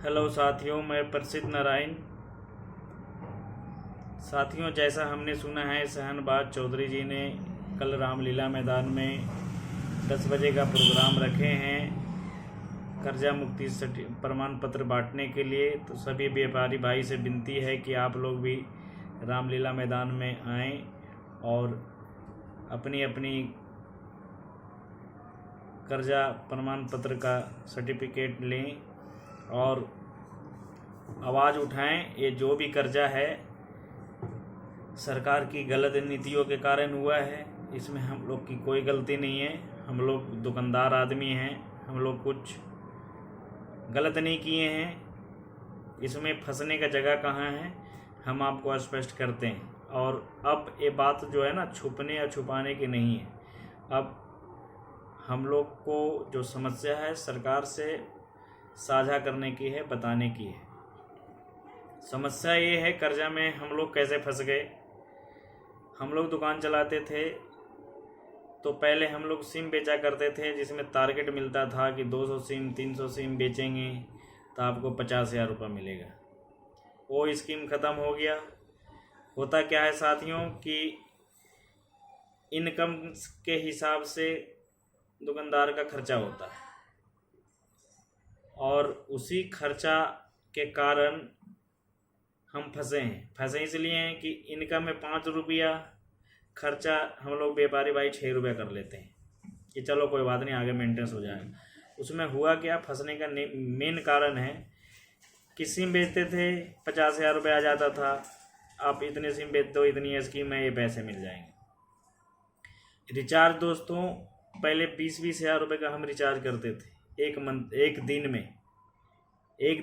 Hello साथियों, मैं प्रसिद्ध नारायण। साथियों, जैसा हमने सुना है, शहनबाज चौधरी जी ने कल रामलीला मैदान में 10 बजे का प्रोग्राम रखे हैं कर्जा मुक्ति प्रमाण पत्र बांटने के लिए। तो सभी व्यापारी भाई से विनती है कि आप लोग भी रामलीला मैदान में आएं और अपनी अपनी कर्जा प्रमाण पत्र का सर्टिफिकेट लें और आवाज़ उठाएं। ये जो भी कर्जा है सरकार की गलत नीतियों के कारण हुआ है, इसमें हम लोग की कोई गलती नहीं है। हम लोग दुकानदार आदमी हैं, हम लोग कुछ गलत नहीं किए हैं। इसमें फंसने का जगह कहाँ है, हम आपको स्पष्ट करते हैं। और अब ये बात जो है ना, छुपने या छुपाने की नहीं है। अब हम लोग को जो समस्या है सरकार से साझा करने की है, बताने की है। समस्या ये है, कर्जा में हम लोग कैसे फंस गए। हम लोग दुकान चलाते थे तो पहले हम लोग सिम बेचा करते थे, जिसमें टारगेट मिलता था कि 200 सिम 300 सिम बेचेंगे तो आपको 50,000 रुपये मिलेगा। वो स्कीम ख़त्म हो गया। होता क्या है साथियों कि इनकम के हिसाब से दुकानदार का खर्चा होता है और उसी खर्चा के कारण हम फंसे इसलिए हैं कि इनकम में 5 रुपया, खर्चा हम लोग व्यापारी भाई 6 रुपया कर लेते हैं कि चलो कोई बात नहीं, आगे मेंटेनेंस हो जाएगा। उसमें हुआ क्या, फंसने का मेन कारण है कि सिम बेचते थे 50,000 रुपये आ जाता था, आप इतने सिम बेच दो, इतनी स्कीम है, ये पैसे मिल जाएंगे। रिचार्ज दोस्तों, पहले 20-20 हज़ार रुपये का हम रिचार्ज करते थे एक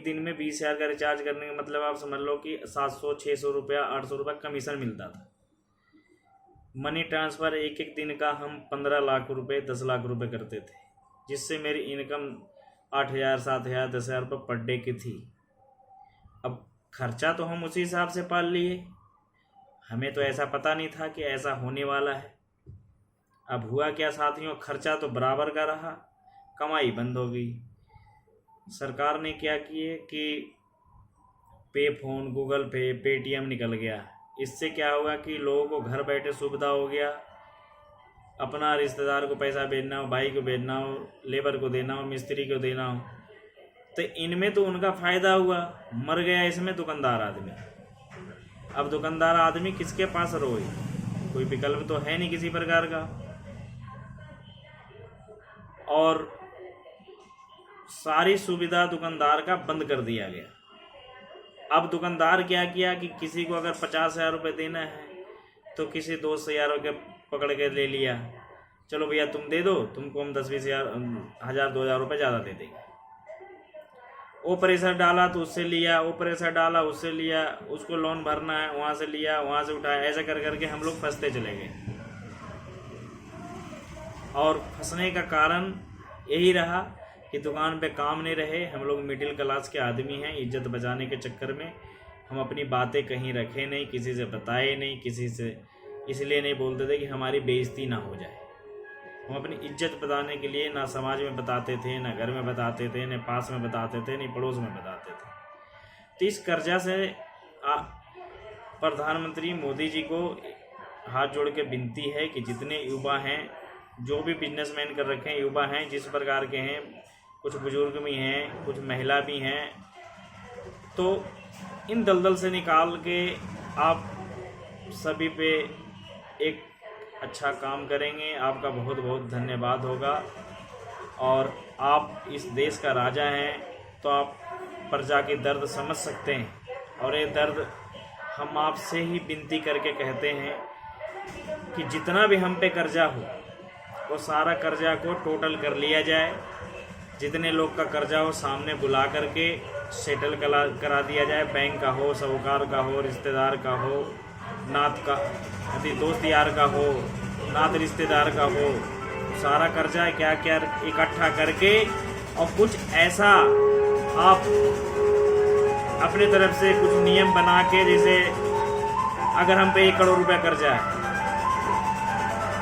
दिन में 20,000 का रिचार्ज करने का मतलब आप समझ लो कि 700-600 रुपया 800 रुपये कमीशन मिलता था। मनी ट्रांसफ़र एक दिन का हम 15 लाख रुपए 10 लाख रुपए करते थे, जिससे मेरी इनकम 8,000 7,000 10,000 रुपये पर डे की थी। अब खर्चा तो हम उसी हिसाब से पाल लिए, हमें तो ऐसा पता नहीं था कि ऐसा होने वाला है। अब हुआ क्या साथियों, खर्चा तो बराबर का रहा, कमाई बंद हो गई। सरकार ने क्या किए कि पे फोन, गूगल पे, पेटीएम निकल गया। इससे क्या होगा कि लोगों को घर बैठे सुविधा हो गया। अपना रिश्तेदार को पैसा भेजना हो, भाई को भेजना हो, लेबर को देना हो, मिस्त्री को देना हो, तो इनमें तो उनका फ़ायदा हुआ। मर गया इसमें दुकानदार आदमी। अब दुकानदार आदमी किसके पास रोए, कोई विकल्प तो है नहीं किसी प्रकार का। और सारी सुविधा दुकानदार का बंद कर दिया गया। अब दुकानदार क्या किया कि किसी को अगर 50,000 रुपये देना है तो किसी दोस्त से यारों के पकड़ के ले लिया, चलो भैया तुम दे दो, तुमको हम 10-20 हज़ार 2,000 रुपये ज़्यादा दे देंगे। वो प्रेशर डाला तो उससे लिया, वो प्रेशर डाला उससे लिया, उसको लोन भरना है वहाँ से लिया, वहाँ से उठाया, ऐसा कर करके हम लोग फंसते चले गए। और फंसने का कारण यही रहा कि दुकान पे काम नहीं रहे। हम लोग मिडिल क्लास के आदमी हैं, इज्जत बचाने के चक्कर में हम अपनी बातें कहीं रखे नहीं, किसी से बताए नहीं, किसी से इसलिए नहीं बोलते थे कि हमारी बेइज्जती ना हो जाए। हम अपनी इज्जत बताने के लिए ना समाज में बताते थे, ना घर में बताते थे, ना पास में बताते थे, ना पड़ोस में बताते थे। तो इस कर्जा से प्रधानमंत्री मोदी जी को हाथ जोड़ के विनती है कि जितने युवा हैं, जो भी बिजनेसमैन कर रखे हैं, युवा हैं जिस प्रकार के हैं, कुछ बुजुर्ग भी हैं, कुछ महिला भी हैं, तो इन दलदल से निकाल के आप सभी पे एक अच्छा काम करेंगे। आपका बहुत बहुत धन्यवाद होगा। और आप इस देश का राजा हैं तो आप प्रजा की दर्द समझ सकते हैं। और ये दर्द हम आपसे ही विनती करके कहते हैं कि जितना भी हम पे कर्जा हो वो सारा कर्जा को टोटल कर लिया जाए। जितने लोग का कर्जा हो सामने बुला करके सेटल करा दिया जाए। बैंक का हो, साहूकार का हो, रिश्तेदार का हो, नात का, यदि दोस्त यार का हो, नात रिश्तेदार का हो, सारा कर्जा क्या क्या इकट्ठा करके और कुछ ऐसा आप अपने तरफ से कुछ नियम बना के, जैसे अगर हम पे 1 करोड़ रुपया कर्जा है,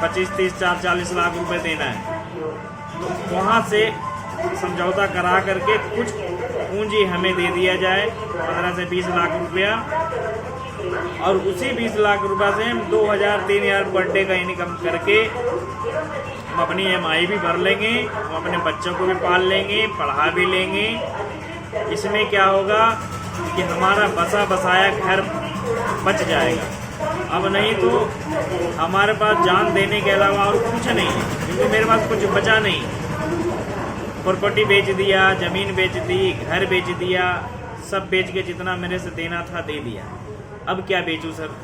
25, 30, 40 लाख रुपए देना है, तो वहाँ से समझौता करा करके कुछ पूंजी हमें दे दिया जाए, 15 से 20 लाख रुपया, और उसी 20 लाख रुपये से हम 2000-3000 पर डे का इनकम करके हम अपनी EMI भी भर लेंगे, हम अपने बच्चों को भी पाल लेंगे, पढ़ा भी लेंगे। इसमें क्या होगा कि हमारा बसा बसाया घर बच जाएगा। अब नहीं तो हमारे पास जान देने के अलावा और कुछ नहीं है, क्योंकि मेरे पास कुछ बचा नहीं। प्रॉपर्टी बेच दिया, ज़मीन बेच दी, घर बेच दिया, सब बेच के जितना मेरे से देना था दे दिया। अब क्या बेचूं सर?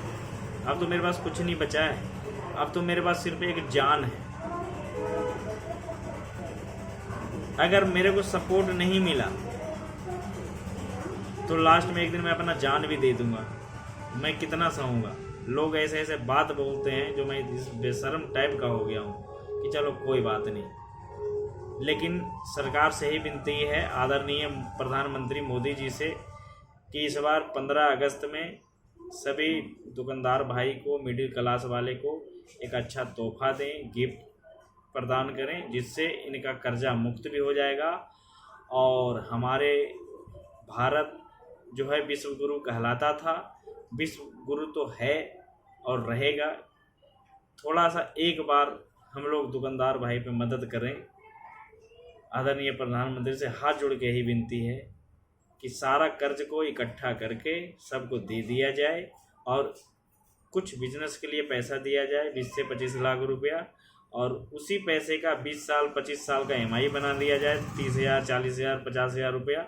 अब तो मेरे पास कुछ नहीं बचा है। अब तो मेरे पास सिर्फ एक जान है। अगर मेरे को सपोर्ट नहीं मिला तो लास्ट में एक दिन मैं अपना जान भी दे दूंगा। मैं कितना सहूँगा? लोग ऐसे ऐसे बात बोलते हैं जो मैं इस बेशर्म टाइप का हो गया हूँ कि चलो कोई बात नहीं। लेकिन सरकार से ही विनती है, आदरणीय प्रधानमंत्री मोदी जी से, कि इस बार 15 अगस्त में सभी दुकानदार भाई को, मिडिल क्लास वाले को एक अच्छा तोहफा दें, गिफ्ट प्रदान करें, जिससे इनका कर्जा मुक्त भी हो जाएगा और हमारे भारत जो है विश्व गुरु कहलाता था, विश्व गुरु तो है और रहेगा। थोड़ा सा एक बार हम लोग दुकानदार भाई पे मदद करें। आदरणीय प्रधानमंत्री से हाथ जोड़ के ही विनती है कि सारा कर्ज को इकट्ठा करके सबको दे दिया जाए और कुछ बिजनेस के लिए पैसा दिया जाए, 20 से 25 लाख रुपया, और उसी पैसे का 20 साल 25 साल का EMI बना दिया जाए, 30,000 40,000 50,000 रुपया।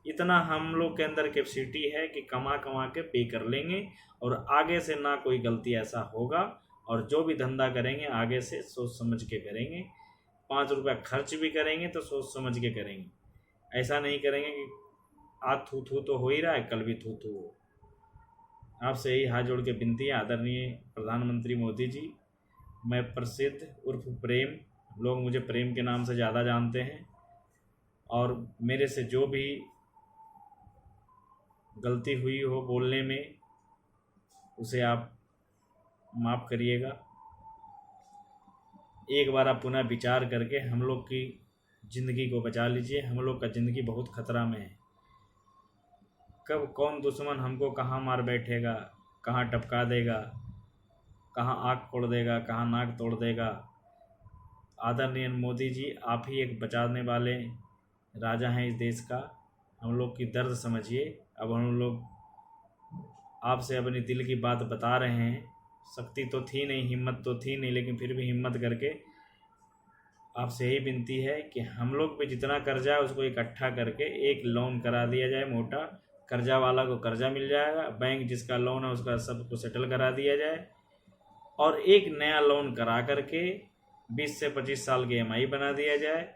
इतना हम लोग के अंदर कैपेसिटी है कि कमा के पे कर लेंगे और आगे से ना कोई गलती ऐसा होगा, और जो भी धंधा करेंगे आगे से सोच समझ के करेंगे। 5 रुपया खर्च भी करेंगे तो सोच समझ के करेंगे। ऐसा नहीं करेंगे कि आज थू थू तो हो ही रहा है, कल भी थू थू हो। आपसे यही हाथ जोड़ के विनती है आदरणीय प्रधानमंत्री मोदी जी। मैं प्रसिद्ध उर्फ प्रेम, लोग मुझे प्रेम के नाम से ज़्यादा जानते हैं, और मेरे से जो भी गलती हुई हो बोलने में उसे आप माफ़ करिएगा। एक बार आप पुनः विचार करके हम लोग की ज़िंदगी को बचा लीजिए। हम लोग का ज़िंदगी बहुत खतरा में है। कब कौन दुश्मन हमको कहाँ मार बैठेगा, कहाँ टपका देगा, कहाँ आँख फोड़ देगा, कहाँ नाक तोड़ देगा। आदरणीय मोदी जी, आप ही एक बचाने वाले राजा हैं इस देश का। हम लोग की दर्द समझिए। अब हम लोग आपसे अपनी दिल की बात बता रहे हैं। शक्ति तो थी नहीं, हिम्मत तो थी नहीं, लेकिन फिर भी हिम्मत करके आपसे यही विनती है कि हम लोग पे जितना कर्जा है उसको इकट्ठा करके एक लोन करा दिया जाए मोटा। कर्जा वाला को कर्जा मिल जाएगा, बैंक जिसका लोन है उसका सबको सेटल करा दिया जाए, और एक नया लोन करा करके 20 से 25 साल की EMI बना दिया जाए।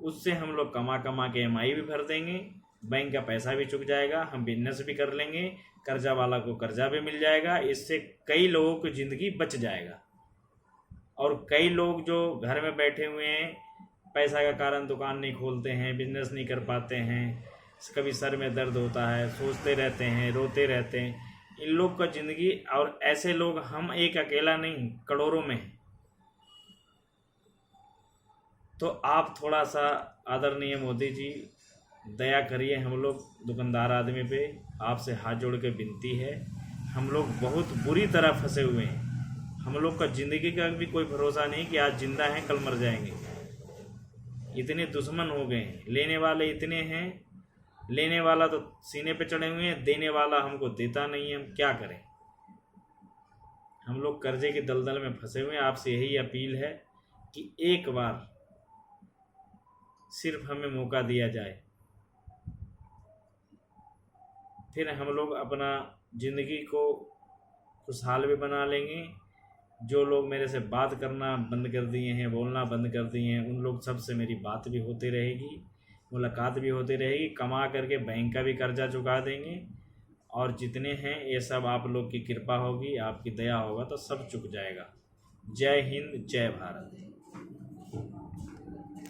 उससे हम लोग कमा के EMI भी भर देंगे, बैंक का पैसा भी चुक जाएगा, हम बिजनेस भी कर लेंगे, कर्जा वाला को कर्जा भी मिल जाएगा। इससे कई लोगों की ज़िंदगी बच जाएगा। और कई लोग जो घर में बैठे हुए हैं, पैसा का कारण दुकान नहीं खोलते हैं, बिजनेस नहीं कर पाते हैं, कभी सर में दर्द होता है, सोचते रहते हैं, रोते रहते हैं, इन लोग का ज़िंदगी, और ऐसे लोग हम एक अकेला नहीं, करोड़ों में। तो आप थोड़ा सा आदरणीय मोदी जी दया करिए हम लोग दुकानदार आदमी पे। आपसे हाथ जोड़ के विनती है। हम लोग बहुत बुरी तरह फंसे हुए हैं। हम लोग का ज़िंदगी का भी कोई भरोसा नहीं कि आज जिंदा हैं कल मर जाएंगे। इतने दुश्मन हो गए हैं, लेने वाले इतने हैं, लेने वाला तो सीने पे चढ़े हुए हैं, देने वाला हमको देता नहीं है। हम क्या करें? हम लोग कर्जे के दलदल में फंसे हुए हैं। आपसे यही अपील है कि एक बार सिर्फ हमें मौका दिया जाए, फिर हम लोग अपना ज़िंदगी को खुशहाल भी बना लेंगे। जो लोग मेरे से बात करना बंद कर दिए हैं, बोलना बंद कर दिए हैं, उन लोग सब से मेरी बात भी होती रहेगी, मुलाकात भी होती रहेगी। कमा करके बैंक का भी कर्जा चुका देंगे, और जितने हैं ये सब आप लोग की कृपा होगी, आपकी दया होगा तो सब चुक जाएगा। जय हिंद, जय भारत।